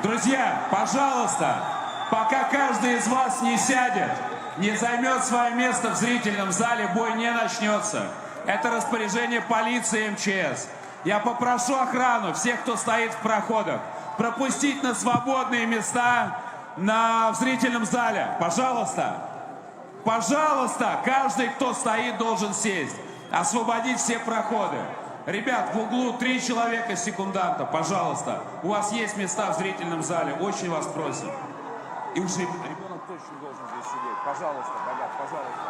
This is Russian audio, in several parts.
Друзья, пожалуйста, пока каждый из вас не сядет, не займет свое место в зрительном зале, бой не начнется. Это распоряжение полиции и МЧС. Я попрошу охрану, всех, кто стоит в проходах, пропустить на свободные места в зрительном зале. Пожалуйста. Пожалуйста, каждый, кто стоит, должен сесть. Освободить все проходы. Ребят, в углу 3 человека секунданта. Пожалуйста, у вас есть места в зрительном зале. Очень вас просим. И уж ребенок точно должен здесь сидеть. Пожалуйста, Богат, пожалуйста.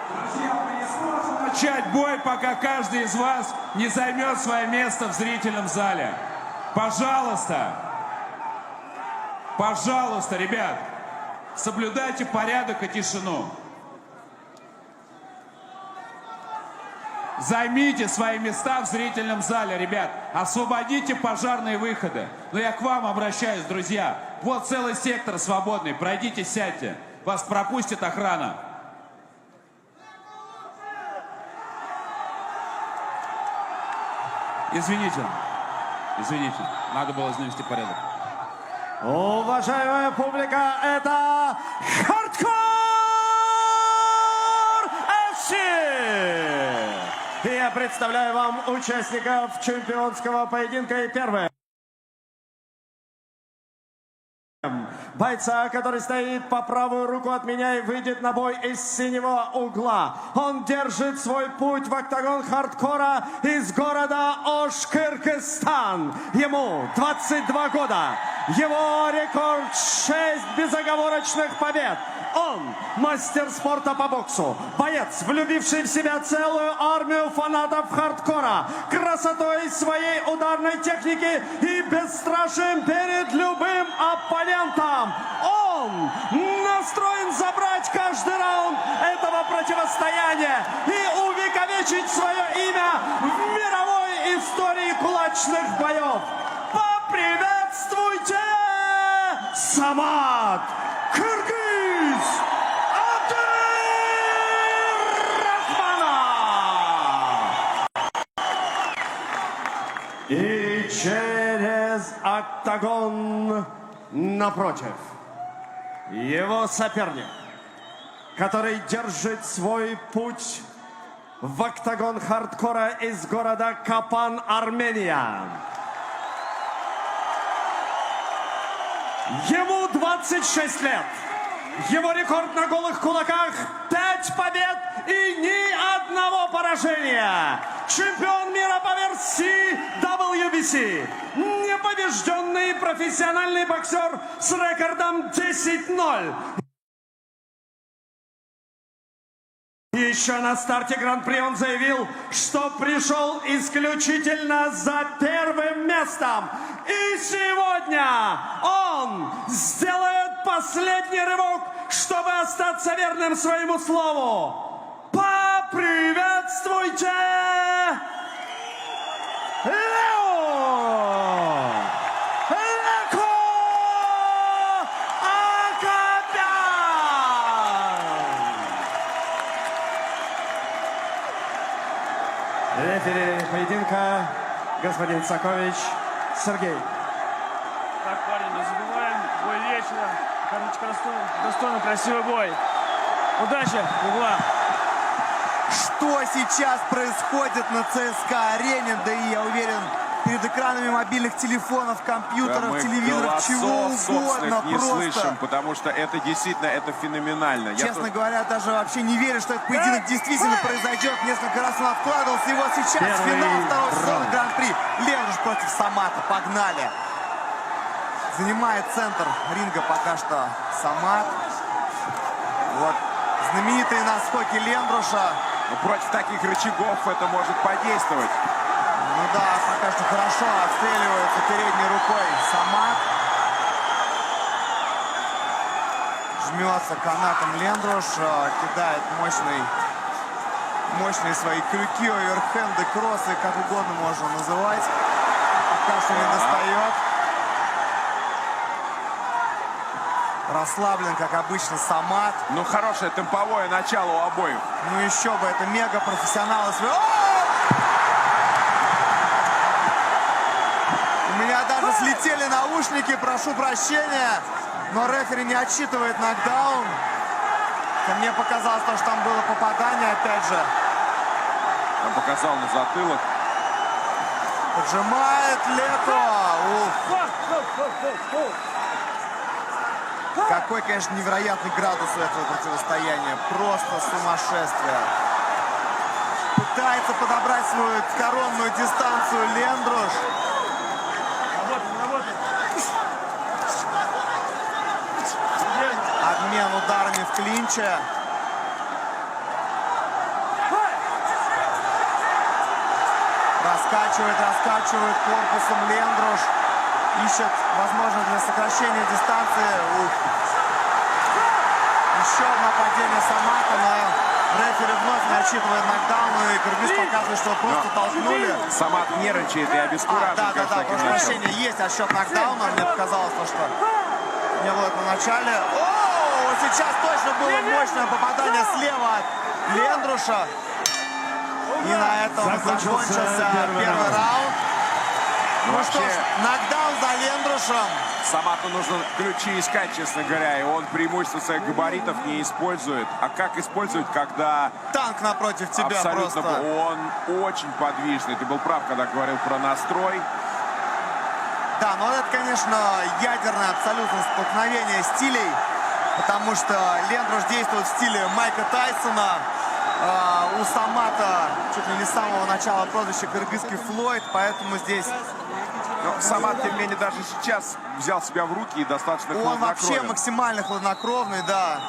Друзья, мы не сможем начать бой, пока каждый из вас не займет свое место в зрительном зале. Пожалуйста. Пожалуйста, ребят. Соблюдайте порядок и тишину. Займите свои места в зрительном зале, ребят. Освободите пожарные выходы. Но я к вам обращаюсь, друзья. Вот целый сектор свободный. Пройдите, сядьте. Вас пропустит охрана. Извините. Извините. Надо было навести порядок. Уважаемая публика, это Хардкор ФС! И я представляю вам участников чемпионского поединка. И первое. Бойца, который стоит по правую руку от меня и выйдет на бой из синего угла. Он держит свой путь в октагон хардкора из города Ош, Кыргызстан. Ему 22 года. Его рекорд 6 безоговорочных побед. Он мастер спорта по боксу, боец, влюбивший в себя целую армию фанатов хардкора, красотой своей ударной техники и бесстрашием перед любым оппонентом. Он настроен забрать каждый раунд этого противостояния и увековечить свое имя в мировой истории кулачных боев. Поприветствуйте Самат Кыргыз Абдырахманов! И через октагон напротив его соперник, который держит свой путь в октагон хардкора из города Капан, Армения. Ему 26 лет. Его рекорд на голых кулаках 5 побед и ни одного поражения. Чемпион мира по версии WBC. Непобежденный профессиональный боксер с рекордом 10-0. Еще на старте Гран-при он заявил, что пришел исключительно за первым местом. И сегодня он сделает последний рывок, чтобы остаться верным своему слову. Поприветствуйте Лео Леко Акопян! Рефери поединка господин Сакович Сергей. Так, парни, не забываем. Бой вечера. Короче, достойный, красивый бой. Удачи, угла. Что сейчас происходит на ЦСКА-арене? Да и я уверен, перед экранами мобильных телефонов, компьютеров, да, телевизоров, чего угодно. Не слышим, потому что это действительно, это феноменально. Честно говоря, даже вообще не верю, что этот поединок действительно произойдет. Несколько раз он откладывался. И вот сейчас финал второго сезона Гран-при. Лендруш против Самата. Погнали. Занимает центр ринга пока что Самат. Вот знаменитые наскоки Лендруша. Но против таких рычагов это может подействовать. Ну да, пока что хорошо отстреливается передней рукой Самат. Жмется канатом Лендруш, кидает мощные свои крюки, оверхенды, кроссы, как угодно можно называть. Пока что не достает. Расслаблен, как обычно, Самат. Ну, хорошее темповое начало у обоих. Ну еще бы, это мега профессионалы. У меня меня даже слетели наушники, прошу прощения. Но рефери не отсчитывает нокдаун. Мне показалось, что там было попадание, опять же. Он показал на затылок. Поджимает Лето. Какой, конечно, невероятный градус у этого противостояния. Просто сумасшествие. Пытается подобрать свою коронную дистанцию Лендруш. Обмен ударами в клинче. Раскачивает корпусом Лендруш. Ищет возможность для сокращения дистанции. Еще одно падение Самата, но рефери вновь не отсчитывает нокдаун. И кыргыз показывает, что просто толкнули. Самат нервничает и обескуражен. Да, прошу прощения, есть отсчет нокдауна. Мне показалось, что не было это в начале. О, сейчас точно было мощное попадание слева от Лендруша. И на этом закончился первый раунд. Ну что ж, нокдаун за Лендрушем. Самату нужно ключи искать, честно говоря. И он преимущество своих габаритов не использует. А как использовать, когда... Танк напротив тебя абсолютно просто. Он очень подвижный. Ты был прав, когда говорил про настрой. Да, но это, конечно, ядерное абсолютно столкновение стилей. Потому что Лендруш действует в стиле Майка Тайсона. У Самата чуть ли не с самого начала прозвище кыргызский Флойд, поэтому здесь... Но Самат, тем не менее, даже сейчас взял себя в руки и достаточно Он вообще хладнокровен. максимально хладнокровный, да.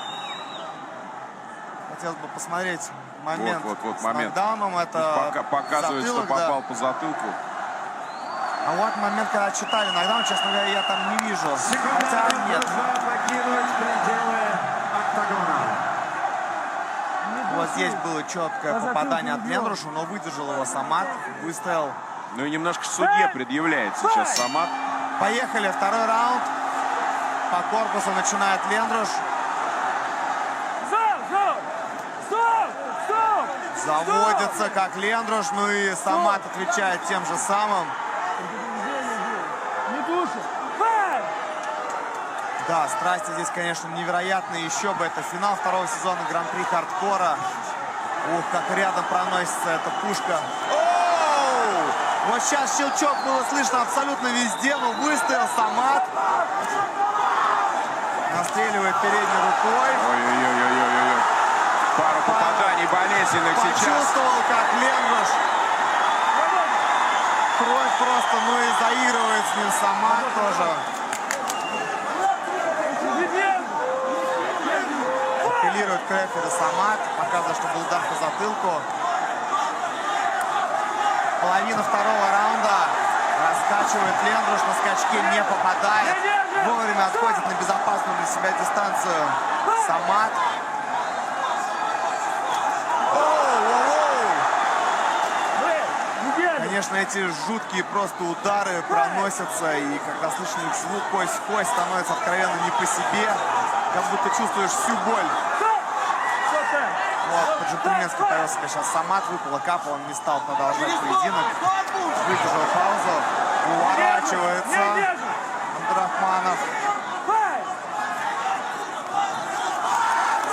Хотелось бы посмотреть момент Вот с момент. нокдауном. Это показывает, затылок, что попал да. по затылку. А вот момент, когда читали нокдаун, честно говоря, я там не вижу. Хотя нет. Вот здесь было четкое попадание от Лендруша, но выдержал его Самат, выстоял. Ну и немножко судье предъявляет сейчас Самат. Поехали, второй раунд. По корпусу начинает Лендруш. Заводится как Лендруш, ну и Самат отвечает тем же самым. Да, страсти здесь, конечно, невероятные. Еще бы, это финал второго сезона Гран-при Хардкора. Ух, как рядом проносится эта пушка. Оу! Вот сейчас щелчок было слышно абсолютно везде, но выстоял Самат. Настреливает передней рукой. Ой-ой-ой-ой-ой. Пару попаданий болезненных сейчас. Почувствовал, как Лендруш. Кровь просто, ну и заигрывает с ним Самат тоже. Апеллирует к рефери Самат. Показывает, что был удар по затылку. Половина второго раунда. Раскачивает Лендруш, на скачке не попадает. Вовремя отходит на безопасную для себя дистанцию Самат. Конечно, эти жуткие просто удары проносятся, и когда слышно их звук кость в кость, становится откровенно не по себе, как будто чувствуешь всю боль. Вот, по-джентльменски повел себя сейчас Самат, выпала капа, он не стал продолжать поединок, выдержал паузу, уворачивается Абдурахманов.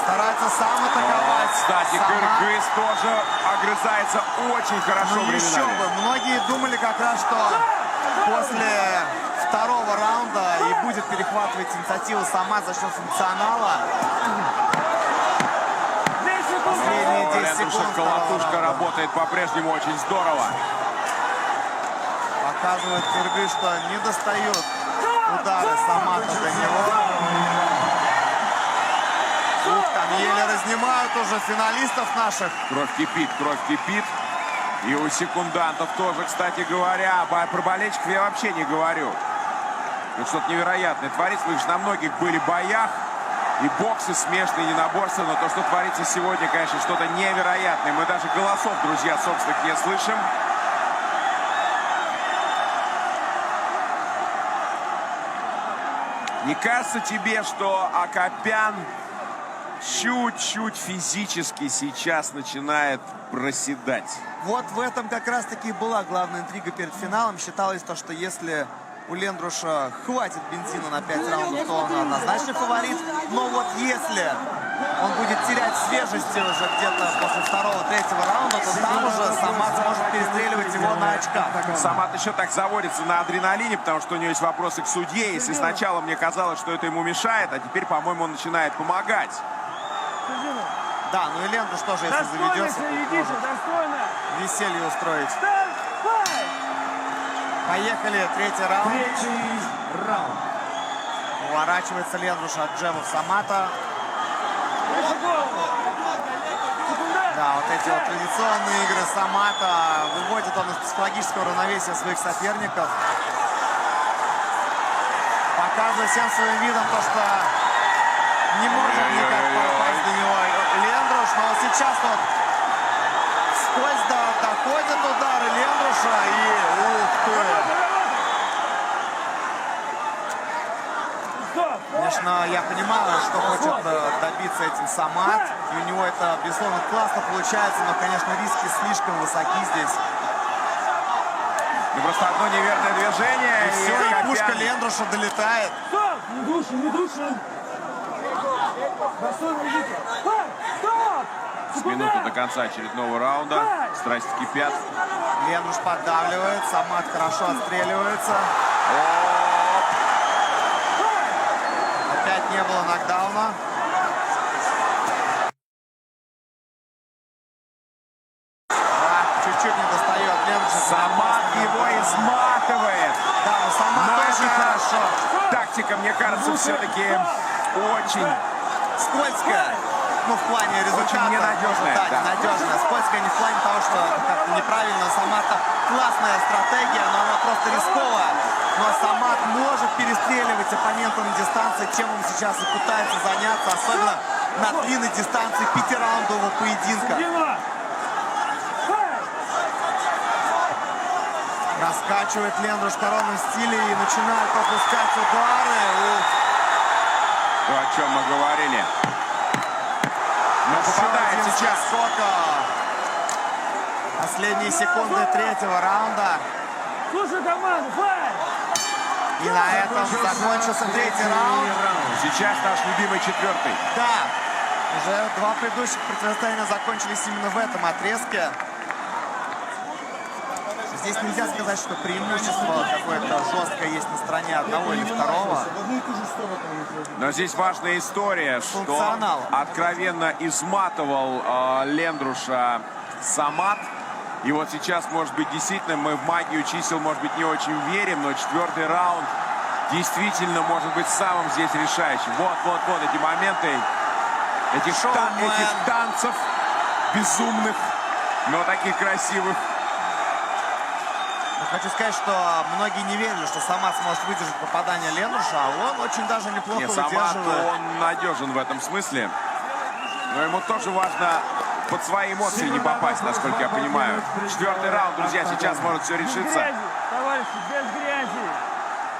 Старается сам атаковать. Кстати, Самат. кыргыз тоже огрызается очень хорошо Ну еще временами. бы, многие думали как раз, что после второго раунда и будет перехватывать инициативу Самат за счет функционала. Последние 10 Лендруша секунд второго колотушка раунда. работает по-прежнему очень здорово. Показывает кыргыз, что не достают удары Самата до него. Ух, там еле разнимают уже финалистов наших. Кровь кипит, кровь кипит. И у секундантов тоже, кстати говоря. Про болельщиков я вообще не говорю. Это что-то невероятное творится. Мы же на многих были боях. И боксы смешные, единоборства. Но то, что творится сегодня, конечно, что-то невероятное. Мы даже голосов, друзья, собственных не слышим. Не кажется тебе, что Акопян чуть-чуть физически сейчас начинает проседать? Вот в этом как раз-таки была главная интрига перед финалом. Считалось то, что если у Лендруша хватит бензина на 5 раундов, то он однозначно фаворит. Но вот если он будет терять свежести уже где-то после второго-третьего раунда, то там уже Самат сможет перестреливать его на очках. Самат еще так заводится на адреналине, потому что у него есть вопросы к судье. Если сначала мне казалось, что это ему мешает, а теперь, по-моему, он начинает помогать. Да, ну и Лендруш тоже, если заведется, то может веселье устроить. Поехали, третий раунд. Третий раунд. Уворачивается Лендруш от джебов Самата. Да, вот эти вот традиционные игры Самата. Выводит он из психологического равновесия своих соперников. Показывает всем своим видом то, что не может никак попасть до него Лендруш. Но вот сейчас вот вскользь доходят удары Лендруша и ух ты! Конечно, я понимаю, что хочет добиться этим Самат. И у него это, безусловно, классно получается, но, конечно, риски слишком высоки здесь. Ну, просто одно неверное движение, И все, и пушка Лендруша долетает. Стоп! Не души, не души! Достойно идите! Стоп! С минуты до конца очередного раунда. Страсти кипят. Лендруш поддавливает, Самат хорошо отстреливается. Опять не было нокдауна. Чуть-чуть не достает Лендруша. Самат его изматывает. Да, но Самат Но очень это хорошо. тактика, мне кажется, все-таки очень... Скользкая. Ну, в плане результата. Очень ненадежная, Да, да. ненадежная. Скользкая не в плане того, что как-то неправильно. Самата классная стратегия, но она просто рисковая. Но Самат может перестреливать оппонента на дистанции, чем он сейчас и пытается заняться, особенно на длинной дистанции 5-раундового поединка. Раскачивает Лендруш в коронном стиле и начинает пропускать удары. Ух. То, о чем мы говорили. Но попадает Еще один сейчас. скока. Последние секунды третьего раунда. Слушай, команда, файт! И на этом закончился третий раунд. Сейчас наш любимый четвертый. Да, уже два предыдущих противостояния закончились именно в этом отрезке. Здесь нельзя сказать, что преимущество какое-то жесткое есть на стороне одного или второго. Но здесь важная история, что Функционал. откровенно изматывал Лендруша Самат. И вот сейчас, может быть, действительно, мы в магию чисел, может быть, не очень верим, но четвертый раунд действительно может быть самым здесь решающим. Вот эти моменты, этих танцев безумных, но таких красивых. Хочу сказать, что многие не верили, что Самат сможет выдержать попадание Лендруша, а он очень даже неплохо Самат, выдерживает. он надежен в этом смысле. Но ему тоже важно под свои эмоции не попасть, насколько я понимаю. Четвертый раунд, друзья, сейчас может все решиться. Грязи, товарищи, без грязи.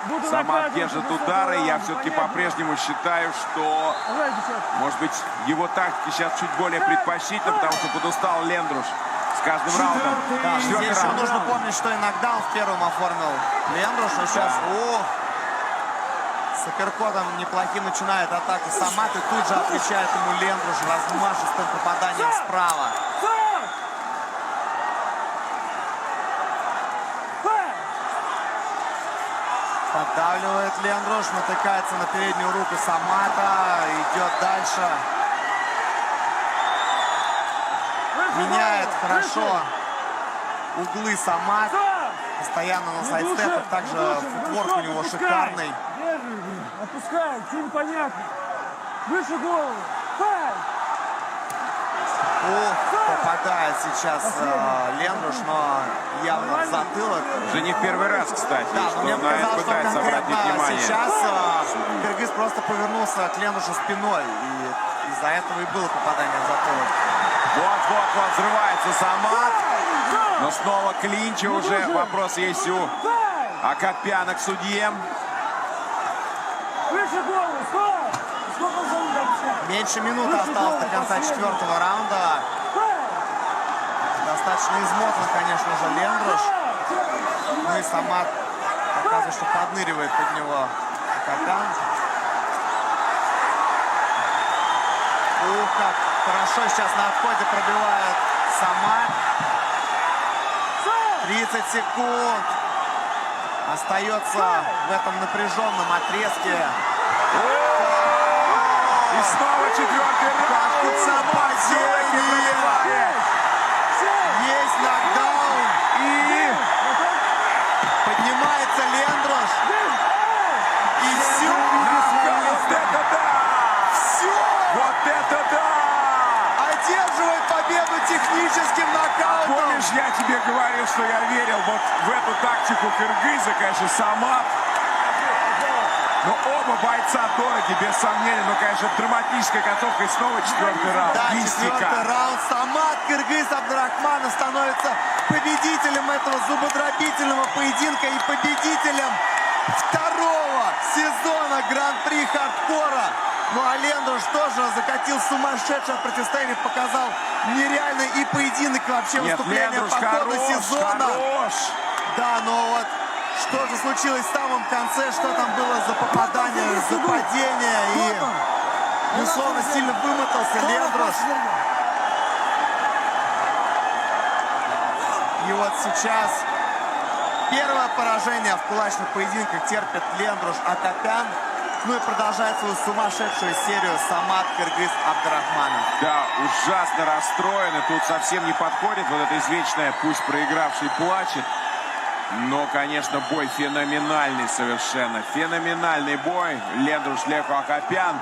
Буду Самат наказывать держит за удары. такой Я раунд, все-таки понятно? по-прежнему считаю, что, Давайте сейчас. может быть, его тактика сейчас чуть более предпочтительна, потому что подустал Лендруш с каждым раундом. Да, Четвертый здесь еще раунд. нужно помнить, что и нокдаун в первом оформил Лендруш, но сейчас, с апперкотом неплохим начинает атаку Самат, и тут же отвечает ему Лендруш размашистым попаданием справа. Стоп! Файт! Поддавливает Лендруш, натыкается на переднюю руку Самата, идет дальше. Меняет хорошо углы Самат. Постоянно на сайдстепах. Также футворк у него шикарный. Держи, отпускай, все непонятно. Выше голову. Файт! Попадает сейчас Лендруш, но явно в затылок. Уже не в первый раз, кстати, Да, но что мне на это показалось, что пытается обратить конкретно внимание. сейчас кыргыз просто повернулся к Лендрушу спиной. И из-за этого и было попадание в затылок. Вот, взрывается Самат. Но снова клинча уже. Вопрос есть у Акопяна к судье. Выше голову, стоп! Сколько зовут вообще? Меньше минуты осталось до конца четвертого раунда. Достаточно измотан, конечно же, Лендруш. Ну и Самат, показывает, что подныривает под него Акопян. Ух, как хорошо сейчас на отходе пробивает Самат. 30 секунд. Остается в этом напряженном отрезке. И снова четвертый раунд. Нападение. Есть нокдаун. И Поднимается Лендрош. И все. вот это да! Все. Вот это да! Одерживает победу техническим нокаутом. Помнишь, я тебе говорил, что я верил вот в эту тактику кыргыза, конечно, Самат. Но оба бойца дороги, без сомнения. Но, конечно, драматическая концовка и снова четвертый раунд. Да, Мистика. четвертый раунд. Самат Кыргыз Абдрахманов становится победителем этого зубодробительного поединка и победителем второго сезона Гран-при хардкора. Ну а Лендрош тоже закатил сумасшедшее противостояние, показал нереальный и поединок, и вообще Нет, выступление Лендрош по ходу хорош, сезона. хорош. Да, но вот что же случилось в самом конце, что там было за попадание, за падение, и, безусловно, сильно вымотался Лендрош. И вот сейчас первое поражение в кулачных поединках терпит Лендрош Акопян. Ну и продолжает свою сумасшедшую серию Самат Кыргыз Абдрахманов. Да, ужасно расстроен. И тут совсем не подходит вот это извечное, пусть проигравший плачет. Но, конечно, бой феноменальный совершенно. Феноменальный бой. Лендрош Леко Акопян.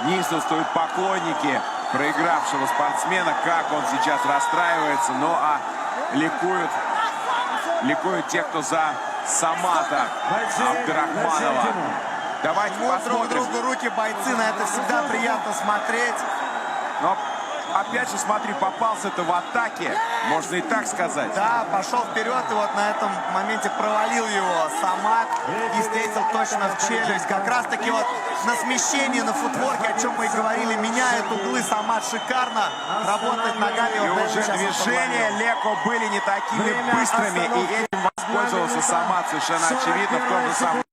Неистовствуют поклонники проигравшего спортсмена. Как он сейчас расстраивается. Ну а ликуют те, кто за Самата Абдрахманова. Давайте Вот друг посмотрим. другу руки бойцы, на это всегда приятно смотреть. Но опять же, смотри, попался-то в атаке. Можно и так сказать. Да, пошел вперед и вот на этом моменте провалил его Самат и встретил точно в челюсть. Как раз таки вот на смещении, на футворке, о чем мы и говорили, меняет углы Самат шикарно, работает ногами. И Вот уже сейчас он движения провалил. Леко были не такими быстрыми. И этим воспользовался Самат совершенно очевидно в том же самом